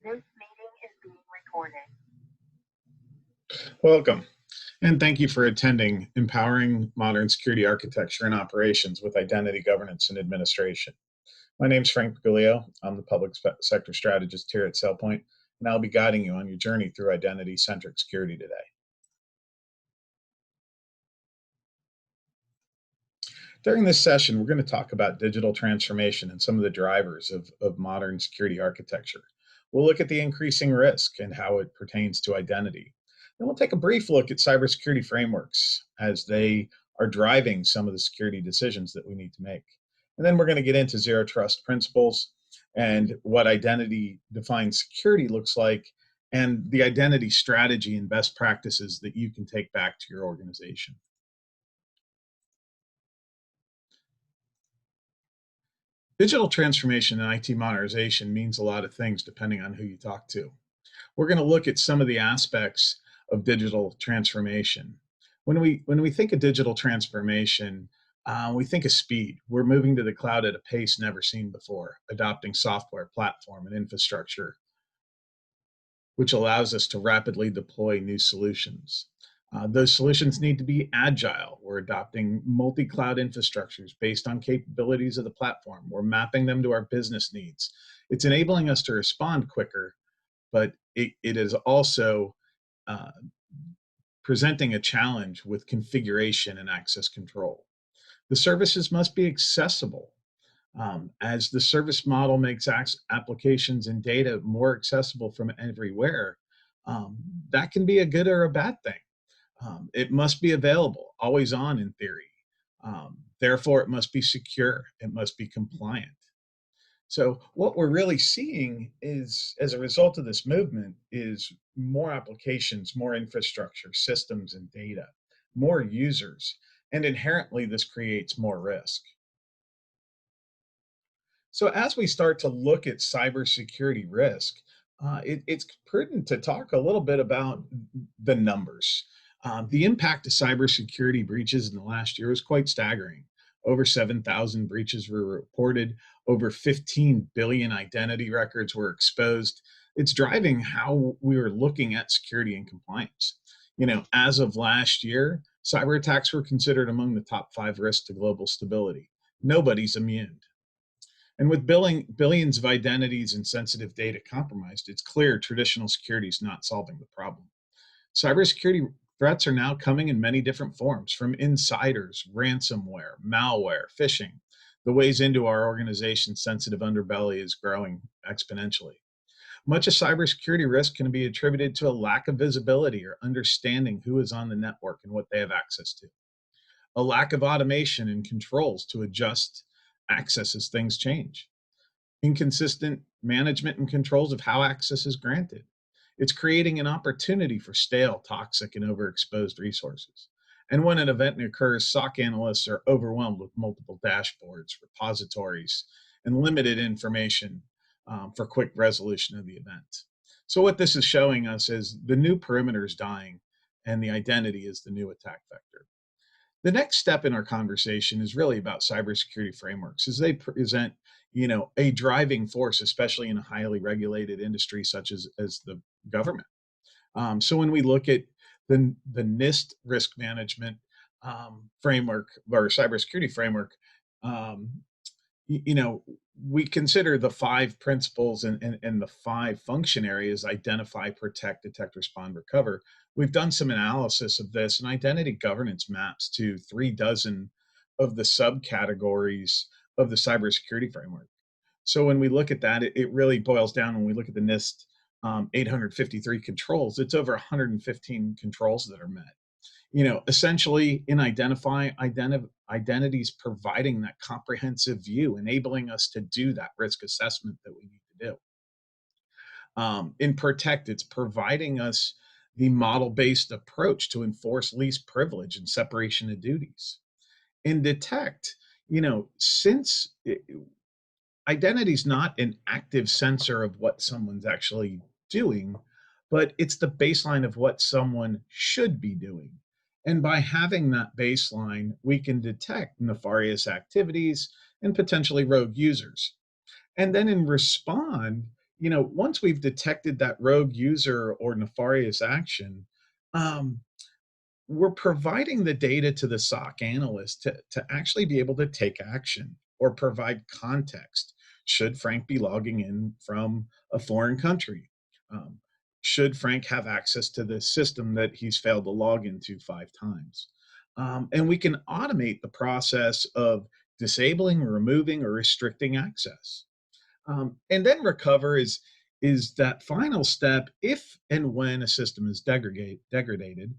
This meeting is being recorded. Welcome, and thank you for attending Empowering Modern Security Architecture and Operations with Identity Governance and Administration. My name is Frank Briguglio. I'm the Public Sector Strategist here at SailPoint, and I'll be guiding you on your journey through identity-centric security today. During this session, we're going to talk about digital transformation and some of the drivers of modern security architecture. We'll look at the increasing risk and how it pertains to identity. Then we'll take a brief look at cybersecurity frameworks as they are driving some of the security decisions that we need to make. And then we're going to get into zero trust principles and what identity defined security looks like and the identity strategy and best practices that you can take back to your organization. Digital transformation and IT modernization means a lot of things depending on who you talk to. We're going to look at some of the aspects of digital transformation. When we think of digital transformation, we think of speed. We're moving to the cloud at a pace never seen before, adopting software, platform, and infrastructure, which allows us to rapidly deploy new solutions. Those solutions need to be agile. We're adopting multi-cloud infrastructures based on capabilities of the platform. We're mapping them to our business needs. It's enabling us to respond quicker, but it is also presenting a challenge with configuration and access control. The services must be accessible. As the service model makes applications and data more accessible from everywhere, that can be a good or a bad thing. It must be available, always on in theory. Therefore, it must be secure. It must be compliant. So what we're really seeing is, as a result of this movement, is more applications, more infrastructure, systems and data, more users, and inherently this creates more risk. So as we start to look at cybersecurity risk, it's prudent to talk a little bit about the numbers. The impact of cybersecurity breaches in the last year was quite staggering. Over 7,000 breaches were reported. Over 15 billion identity records were exposed. It's driving how we are looking at security and compliance. As of last year, cyber attacks were considered among the top 5 risks to global stability. Nobody's immune. And with billions of identities and sensitive data compromised, it's clear traditional security is not solving the problem. Cybersecurity threats are now coming in many different forms, from insiders, ransomware, malware, phishing. The ways into our organization's sensitive underbelly is growing exponentially. Much of cybersecurity risk can be attributed to a lack of visibility or understanding who is on the network and what they have access to. A lack of automation and controls to adjust access as things change. Inconsistent management and controls of how access is granted. It's creating an opportunity for stale, toxic, and overexposed resources. And when an event occurs, SOC analysts are overwhelmed with multiple dashboards, repositories, and limited information for quick resolution of the event. So what this is showing us is the new perimeter is dying, and the identity is the new attack vector. The next step in our conversation is really about cybersecurity frameworks, as they present, a driving force, especially in a highly regulated industry such as the government. So when we look at the NIST risk management framework or cybersecurity framework, we consider the 5 principles and the 5 function areas: identify, protect, detect, respond, recover. We've done some analysis of this, and identity governance maps to 3 dozen of the subcategories of the cybersecurity framework. So when we look at that, it really boils down. When we look at the NIST 853 controls, it's over 115 controls that are met. Essentially in identities providing that comprehensive view, enabling us to do that risk assessment that we need to do. In protect, it's providing us the model-based approach to enforce least privilege and separation of duties. In detect, since identity is not an active sensor of what someone's actually doing, but it's the baseline of what someone should be doing. And by having that baseline, we can detect nefarious activities and potentially rogue users. And then in respond, once we've detected that rogue user or nefarious action, um, we're providing the data to the SOC analyst to actually be able to take action or provide context. Should Frank be logging in from a foreign country? Um, should Frank have access to the system that he's failed to log into 5 times? And we can automate the process of disabling, removing, or restricting access. And then recover is that final step if and when a system is degraded.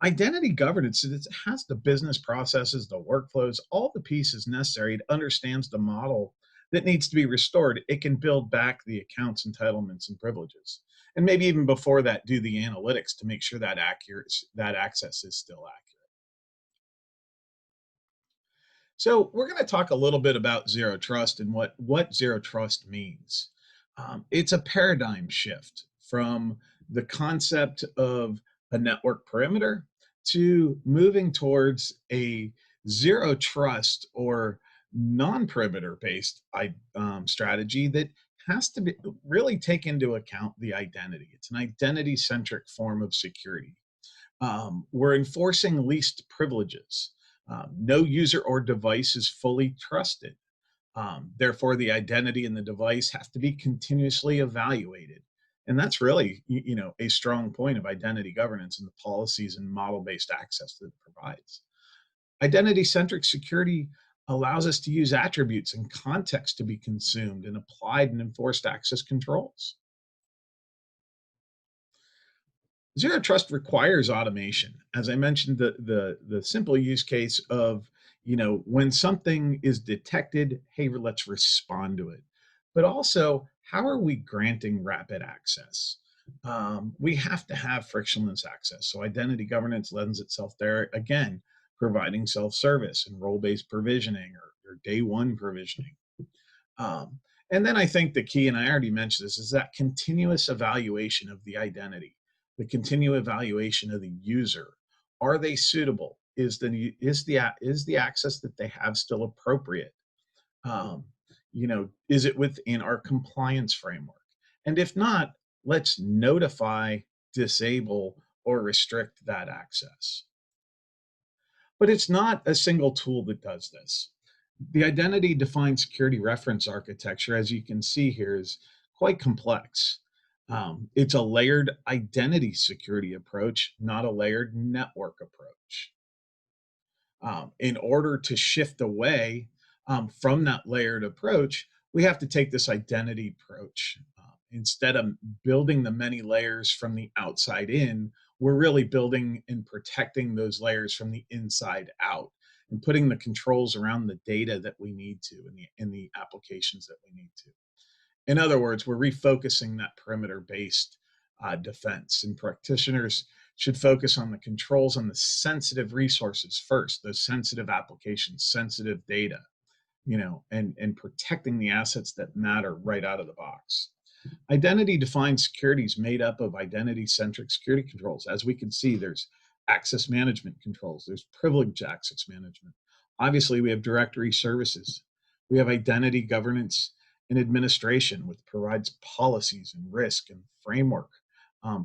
Identity governance it has the business processes, the workflows, all the pieces necessary. It understands the model that needs to be restored. It can build back the accounts, entitlements, and privileges, and maybe even before that, do the analytics to make sure that that access is still accurate. So we're going to talk a little bit about zero trust and what zero trust means. It's a paradigm shift from the concept of a network perimeter to moving towards a zero trust or non-perimeter based strategy that has to really take into account the identity. It's an identity centric form of security. We're enforcing least privileges. No user or device is fully trusted. Therefore, the identity and the device have to be continuously evaluated. And that's really, a strong point of identity governance and the policies and model-based access that it provides. Identity-centric security allows us to use attributes and context to be consumed and applied and enforced access controls. Zero trust requires automation. As I mentioned, the simple use case of, when something is detected, hey, let's respond to it. But also, how are we granting rapid access? We have to have frictionless access. So identity governance lends itself there again, providing self-service and role-based provisioning or day one provisioning. Um, and then I think the key, and I already mentioned this, is that continuous evaluation of the identity, the continuous evaluation of the user. Are they suitable? Is the access that they have still appropriate? Is it within our compliance framework? And if not, let's notify, disable, or restrict that access. But it's not a single tool that does this. The identity defined security reference architecture, as you can see here, is quite complex. It's a layered identity security approach, not a layered network approach. In order to shift away from that layered approach, we have to take this identity approach. Instead of building the many layers from the outside in, we're really building and protecting those layers from the inside out and putting the controls around the data that we need to in the applications that we need to. In other words, we're refocusing that perimeter based defense, and practitioners should focus on the controls on the sensitive resources first, those sensitive applications, sensitive data, and protecting the assets that matter right out of the box. Identity defined security is made up of identity centric security controls. As we can see, there's access management controls, there's privilege access management. Obviously, we have directory services, we have identity governance and administration, which provides policies and risk and framework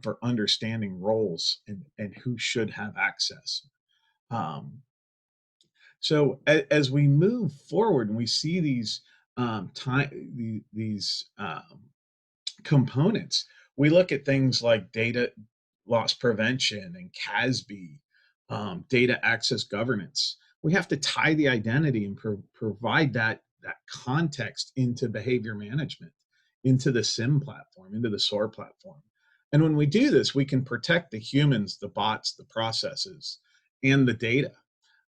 for understanding roles and who should have access. Um, so as we move forward and we see these components, we look at things like data loss prevention and CASB, data access governance. We have to tie the identity and provide that context into behavior management, into the SIM platform, into the SOAR platform. And when we do this, we can protect the humans, the bots, the processes, and the data.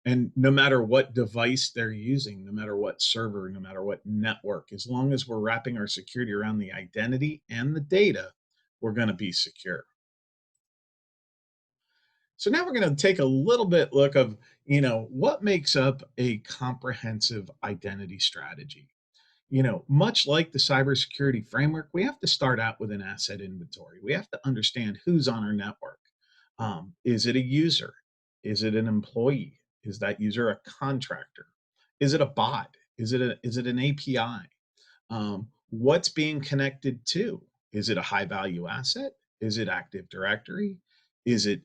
And no matter what device they're using, no matter what server, no matter what network, as long as we're wrapping our security around the identity and the data, we're going to be secure. So now we're going to take a little bit look of, what makes up a comprehensive identity strategy. Much like the cybersecurity framework, we have to start out with an asset inventory. We have to understand who's on our network. Is it a user? Is it an employee? Is that user a contractor? Is it a bot? Is it an API? What's being connected to? Is it a high value asset? Is it Active Directory? Is it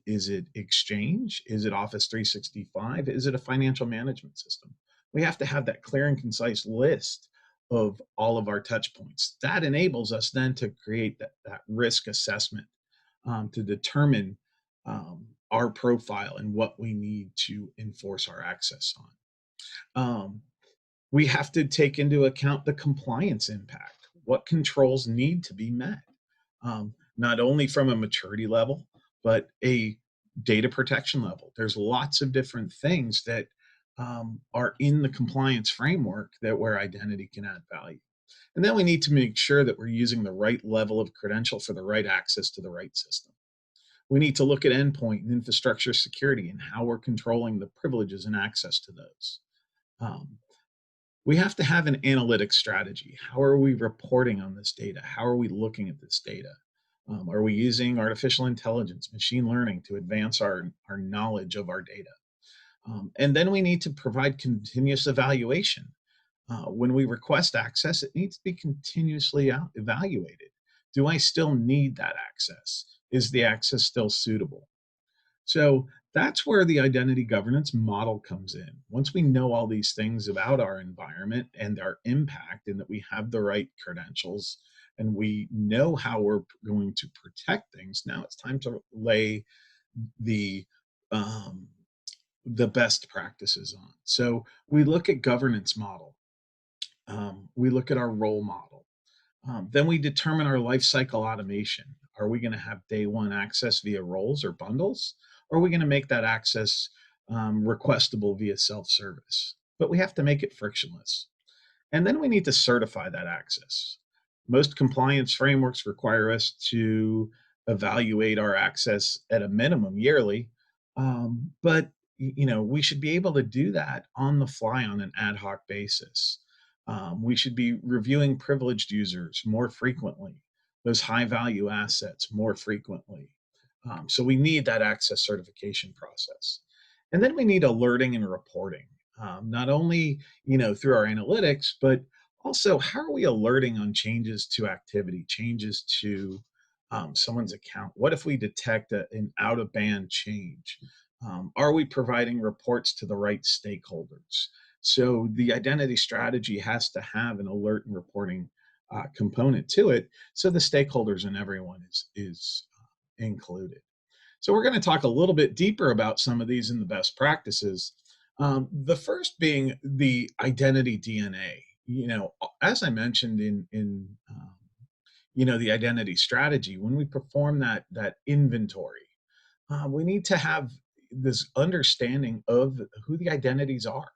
Exchange? Is it Office 365? Is it a financial management system? We have to have that clear and concise list of all of our touch points. That enables us then to create that risk assessment to determine our profile and what we need to enforce our access on. We have to take into account the compliance impact. What controls need to be met, not only from a maturity level, but a data protection level. There's lots of different things that are in the compliance framework that where identity can add value. And then we need to make sure that we're using the right level of credential for the right access to the right system. We need to look at endpoint and infrastructure security and how we're controlling the privileges and access to those. Um, we have to have an analytic strategy. How are we reporting on this data? How are we looking at this data? Are we using artificial intelligence, machine learning to advance our knowledge of our data? And then we need to provide continuous evaluation. When we request access, it needs to be continuously evaluated. Do I still need that access? Is the access still suitable? So that's where the identity governance model comes in. Once we know all these things about our environment and our impact, and that we have the right credentials and we know how we're going to protect things, now it's time to lay the um, the best practices on. So we look at governance model. We look at our role model. Then we determine our lifecycle automation. Are we going to have day one access via roles or bundles? Or are we going to make that access requestable via self service? But we have to make it frictionless. And then we need to certify that access. Most compliance frameworks require us to evaluate our access at a minimum yearly, but we should be able to do that on the fly on an ad hoc basis. We should be reviewing privileged users more frequently, those high value assets more frequently. So we need that access certification process. And then we need alerting and reporting, not only through our analytics, but also how are we alerting on changes to activity, changes to someone's account? What if we detect an out of band change? Are we providing reports to the right stakeholders? So the identity strategy has to have an alert and reporting component to it, so the stakeholders and everyone is included. So we're going to talk a little bit deeper about some of these in the best practices. The first being the identity DNA. As I mentioned in the identity strategy, when we perform that inventory, we need to have this understanding of who the identities are.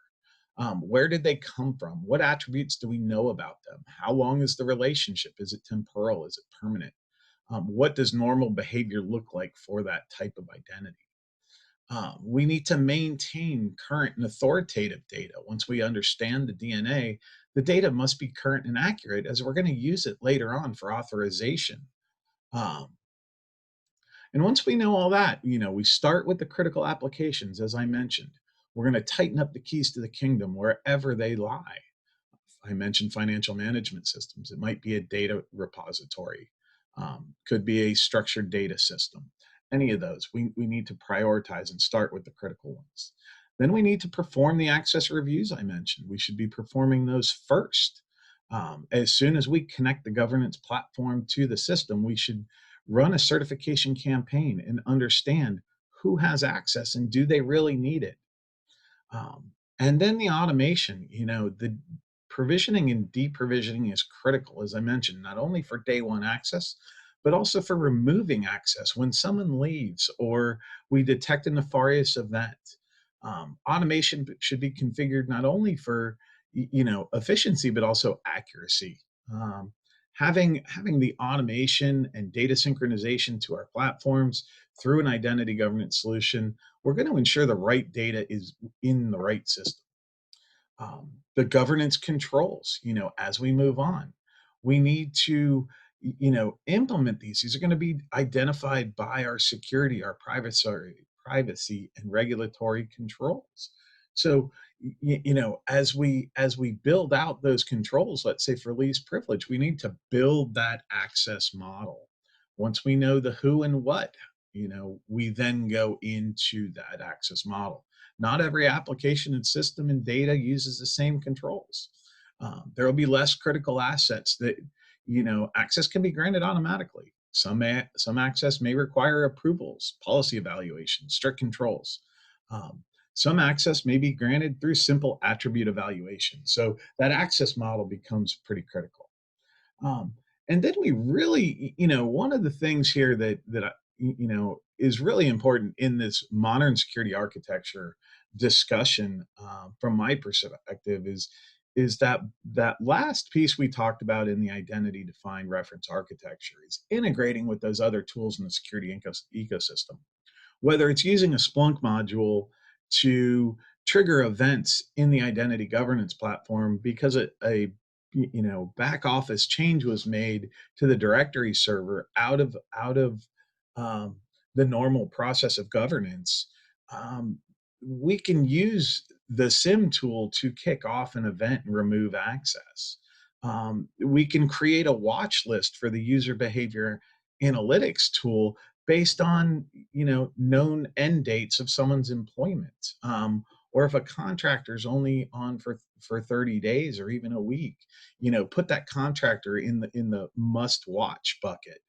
Where did they come from? What attributes do we know about them? How long is the relationship? Is it temporal? Is it permanent? What does normal behavior look like for that type of identity? We need to maintain current and authoritative data. Once we understand the DNA, the data must be current and accurate, as we're going to use it later on for authorization. Um, and once we know all that, we start with the critical applications, as I mentioned. We're going to tighten up the keys to the kingdom wherever they lie. I mentioned financial management systems. It might be a data repository, could be a structured data system. Any of those, we need to prioritize and start with the critical ones. Then we need to perform the access reviews I mentioned. We should be performing those first. As soon as we connect the governance platform to the system, we should run a certification campaign and understand who has access and do they really need it. And then the automation, the provisioning and deprovisioning is critical, as I mentioned, not only for day one access, but also for removing access when someone leaves or we detect a nefarious event. Automation should be configured not only for efficiency, but also accuracy. Um, having the automation and data synchronization to our platforms through an identity governance solution, we're going to ensure the right data is in the right system. The governance controls, as we move on, we need to implement these. These are going to be identified by our security, our privacy and regulatory controls. So, as we build out those controls, let's say for least privilege, we need to build that access model. Once we know the who and what, we then go into that access model. Not every application and system and data uses the same controls. There will be less critical assets that, access can be granted automatically. Some access may require approvals, policy evaluations, strict controls. Um, some access may be granted through simple attribute evaluation. So that access model becomes pretty critical. Um, and then we really, one of the things here that is really important in this modern security architecture discussion, from my perspective, is that last piece we talked about in the identity defined reference architecture is integrating with those other tools in the security ecosystem, whether it's using a Splunk module to trigger events in the identity governance platform because a back office change was made to the directory server out of um, the normal process of governance. We can use the SIM tool to kick off an event and remove access. We can create a watch list for the user behavior analytics tool based on known end dates of someone's employment, or if a contractor is only on for 30 days or even a week, put that contractor in the must watch bucket.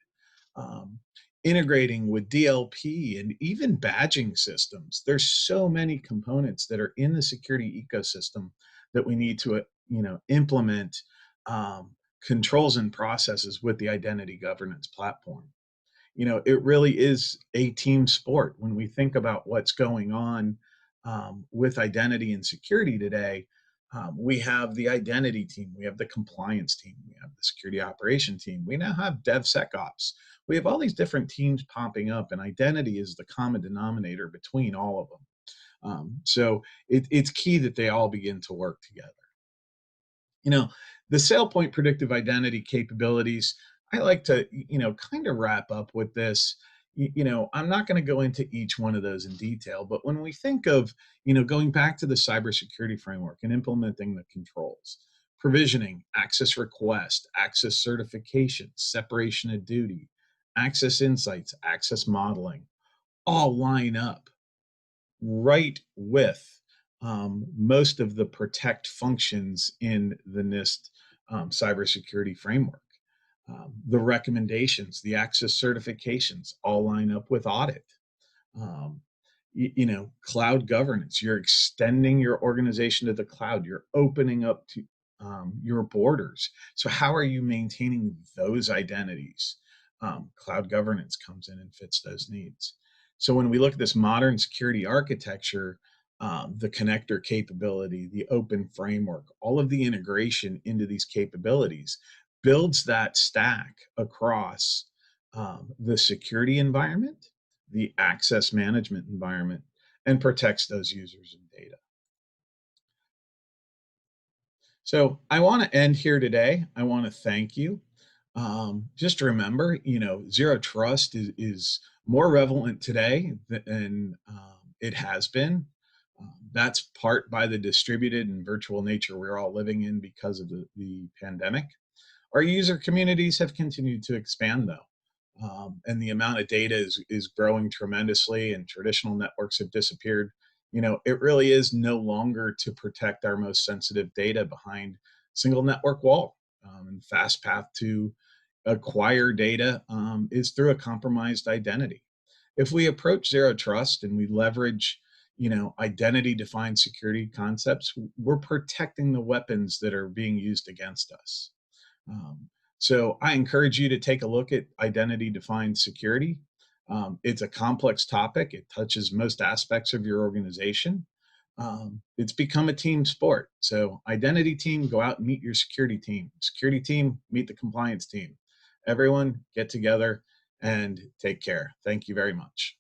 um, Integrating with DLP and even badging systems. There's so many components that are in the security ecosystem that we need to implement um, controls and processes with the identity governance platform. It really is a team sport when we think about what's going on with identity and security today. We have the identity team, we have the compliance team, we have the security operation team, we now have DevSecOps. We have all these different teams popping up, and identity is the common denominator between all of them. So it's key that they all begin to work together. you know the SailPoint predictive identity capabilities, I like to kind of wrap up with this. I'm not going to go into each one of those in detail, but when we think of going back to the cybersecurity framework and implementing the controls, provisioning, access request, access certification, separation of duty, access insights, access modeling, all line up right with most of the protect functions in the NIST cybersecurity framework. The recommendations, the access certifications all line up with audit. Um, Cloud governance, you're extending your organization to the cloud, you're opening up to your borders. So, how are you maintaining those identities? Cloud governance comes in and fits those needs. So, when we look at this modern security architecture, the connector capability, the open framework, all of the integration into these capabilities builds that stack across the security environment, the access management environment, and protects those users and data. So I want to end here today. I want to thank you. Just remember, zero trust is more relevant today than it has been. That's part by the distributed and virtual nature we're all living in because of the pandemic. Our user communities have continued to expand, though, and the amount of data is growing tremendously, and traditional networks have disappeared. It really is no longer to protect our most sensitive data behind single network wall. And fast path to acquire data is through a compromised identity. If we approach zero trust and we leverage identity defined security concepts, we're protecting the weapons that are being used against us. um, so I encourage you to take a look at identity defined security. It's a complex topic. It touches most aspects of your organization. It's become a team sport. So identity team, go out and meet your security team. Security team, meet the compliance team. Everyone get together and take care. Thank you very much.